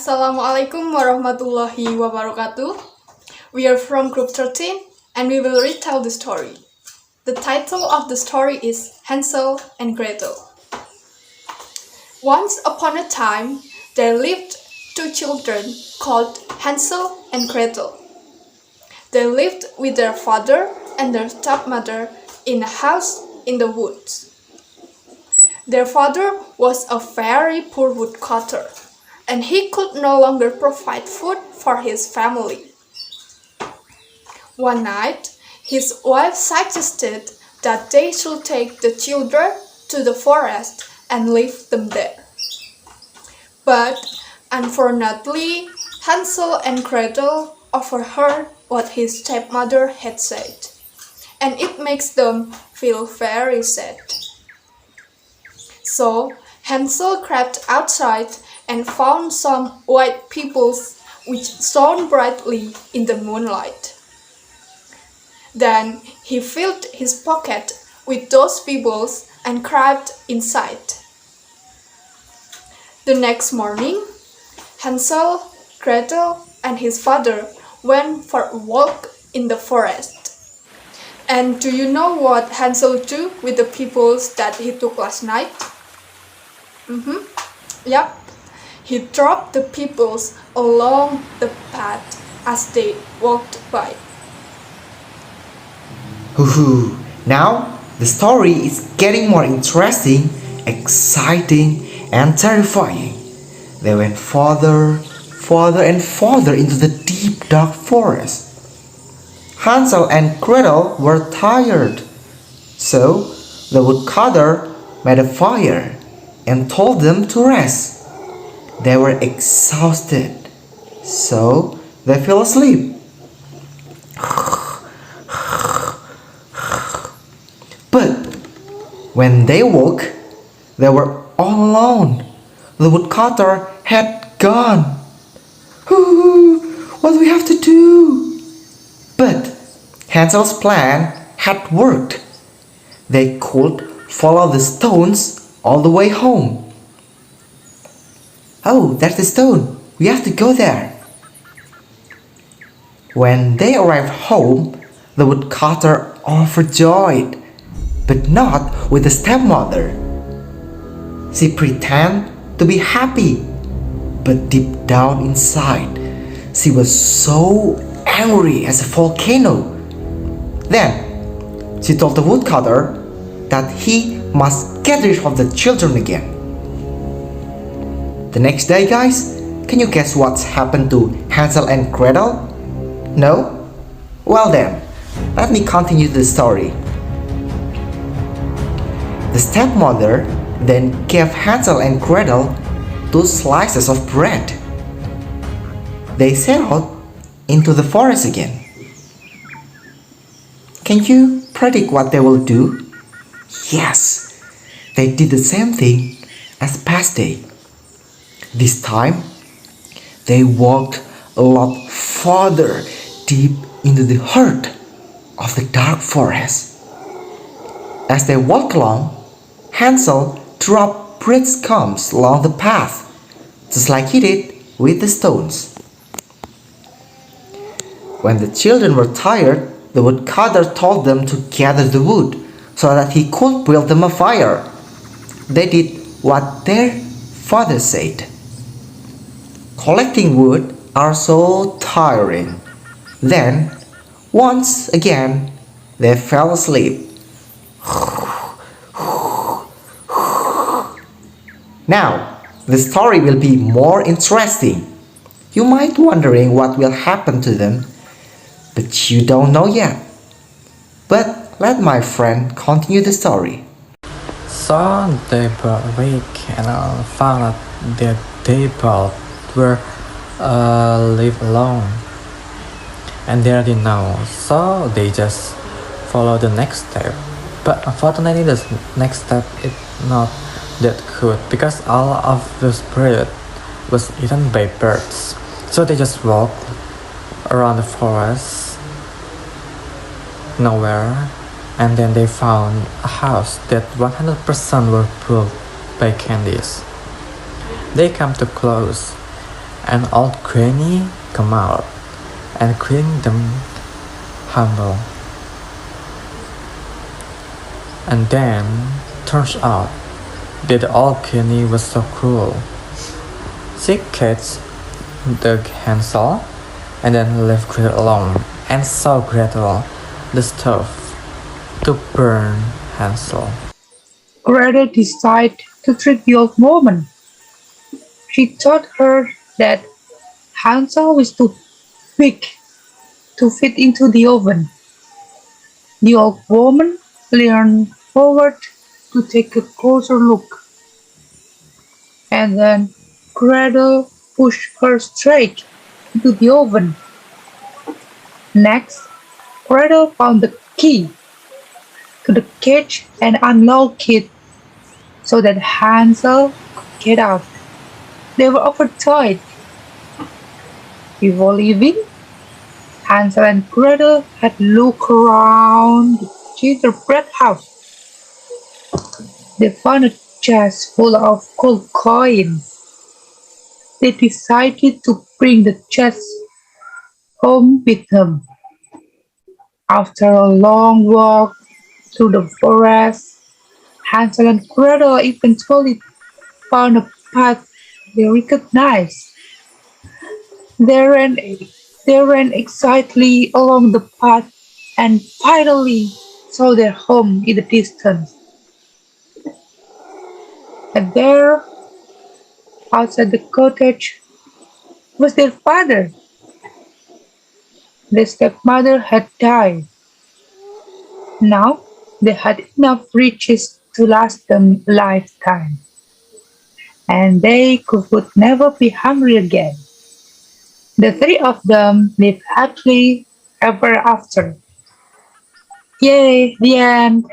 Assalamualaikum warahmatullahi wabarakatuh. We are from group 13 and we will retell the story. The title of the story is Hansel and Gretel. Once upon a time, there lived two children called Hansel and Gretel. They lived with their father and their stepmother in a house in the woods. Their father was a very poor woodcutter, and he could no longer provide food for his family. One night, his wife suggested that they should take the children to the forest and leave them there. But unfortunately, Hansel and Gretel overheard what his stepmother had said, and it makes them feel very sad. So Hansel crept outside and found some white pebbles which shone brightly in the moonlight. Then he filled his pocket with those pebbles and crept inside. The next morning, Hansel, Gretel, and his father went for a walk in the forest. And do you know what Hansel did with the pebbles that he took last night? Yep. He dropped the pebbles along the path as they walked by. Now the story is getting more interesting, exciting, and terrifying. They went farther and farther into the deep dark forest. Hansel and Gretel were tired, so the woodcutter made a fire and told them to rest. They were exhausted, so they fell asleep. But when they woke, they were all alone. The woodcutter had gone. What do we have to do? But Hansel's plan had worked. They could follow the stones all the way home. Oh, that's the stone. We have to go there. When they arrived home, the woodcutter overjoyed, but not with the stepmother. She pretended to be happy, but deep down inside, she was so angry as a volcano. Then, she told the woodcutter that he must get rid of the children again. The next day, guys, can you guess what's happened to Hansel and Gretel? No? Well then, let me continue the story. The stepmother then gave Hansel and Gretel 2 slices of bread. They set out into the forest again. Can you predict what they will do? Yes, they did the same thing as past day. This time, they walked a lot farther deep into the heart of the dark forest. As they walked along, Hansel dropped breadcrumbs along the path, just like he did with the stones. When the children were tired, the woodcutter told them to gather the wood so that he could build them a fire. They did what their father said. Collecting wood are so tiring. Then, once again, they fell asleep. Now, the story will be more interesting. You might be wondering what will happen to them, but you don't know yet. But let my friend continue the story. So they were awake and found out that they both were live alone, and they already know, so they just follow the next step. But unfortunately, the next step is not that good because all of this bread was eaten by birds. So they just walked around the forest nowhere, and then they found a house that 100% were built by candies. They come too close an old granny come out and clean them humble. And then turns out that the old granny was so cruel. She catches the Hansel and then left Gretel alone and saw Gretel the stove to burn Hansel. Gretel decided to trick the old woman. She told her that Hansel was too big to fit into the oven. The old woman leaned forward to take a closer look, and then Gretel pushed her straight into the oven. Next, Gretel found the key to the cage and unlocked it so that Hansel could get out. They were overjoyed. Before leaving, Hansel and Gretel had looked around the gingerbread house. They found a chest full of gold coins. They decided to bring the chest home with them. After a long walk through the forest, Hansel and Gretel eventually found a path they recognized. They ran, they ran excitedly along the path and finally saw their home in the distance. And there, outside the cottage, was their father. Their stepmother had died. Now they had enough riches to last them a lifetime, and would never be hungry again. The three of them lived happily ever after. Yay, the end.